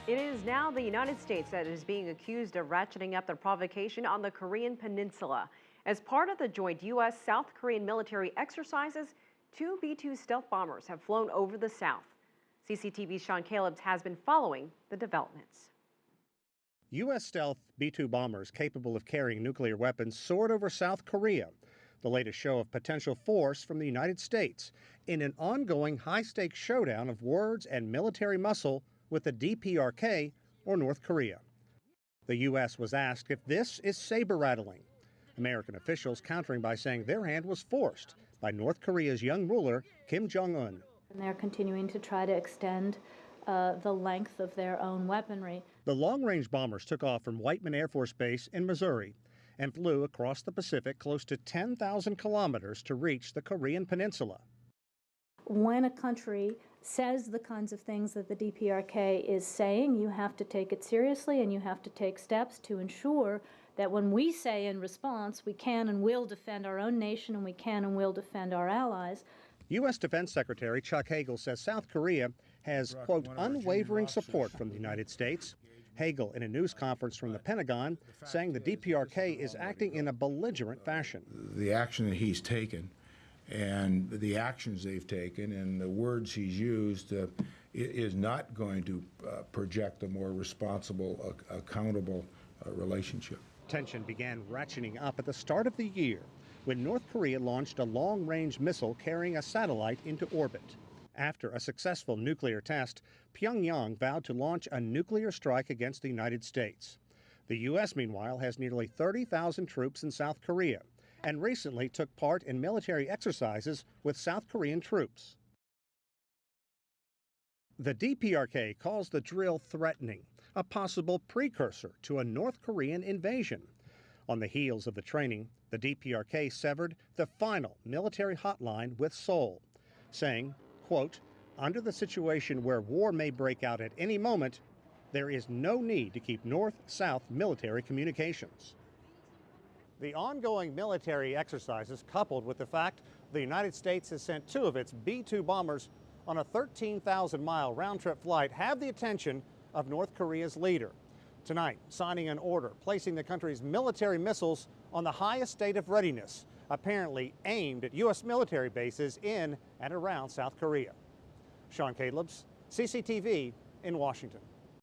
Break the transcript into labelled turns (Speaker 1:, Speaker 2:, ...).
Speaker 1: It is now the United States that is being accused of ratcheting up their provocation on the Korean Peninsula. As part of the joint U.S.-South Korean military exercises, two B-2 stealth bombers have flown over the South. CCTV's Sean Callebs has been following the developments.
Speaker 2: U.S. stealth B-2 bombers capable of carrying nuclear weapons soared over South Korea, the latest show of potential force from the United States in an ongoing high-stakes showdown of words and military muscle with the DPRK, or North Korea. The U.S. was asked if this is saber-rattling. American officials countering by saying their hand was forced by North Korea's young ruler, Kim Jong-un.
Speaker 3: And they're continuing to try to extend the length of their own weaponry.
Speaker 2: The long-range bombers took off from Whiteman Air Force Base in Missouri and flew across the Pacific close to 10,000 kilometers to reach the Korean Peninsula.
Speaker 3: When a country says the kinds of things that the DPRK is saying, you have to take it seriously and you have to take steps to ensure that when we say in response, we can and will defend our own nation and we can and will defend our allies.
Speaker 2: U.S. Defense Secretary Chuck Hagel says South Korea has, quote, unwavering support from the United States. Hagel, in a news conference from the Pentagon, saying the DPRK is acting in a belligerent fashion.
Speaker 4: The action that he's taken and the actions they've taken and the words he's used is not going to project a more responsible, accountable relationship.
Speaker 2: Tension began ratcheting up at the start of the year when North Korea launched a long-range missile carrying a satellite into orbit. After a successful nuclear test, Pyongyang vowed to launch a nuclear strike against the United States. The U.S., meanwhile, has nearly 30,000 troops in South Korea and recently took part in military exercises with South Korean troops. The DPRK calls the drill threatening, a possible precursor to a North Korean invasion. On the heels of the training, the DPRK severed the final military hotline with Seoul, saying, quote, under the situation where war may break out at any moment, there is no need to keep North-South military communications. The ongoing military exercises, coupled with the fact the United States has sent two of its B-2 bombers on a 13,000-mile round-trip flight, have the attention of North Korea's leader. Tonight, signing an order placing the country's military missiles on the highest state of readiness, apparently aimed at U.S. military bases in and around South Korea. Sean Callebs, CCTV in Washington.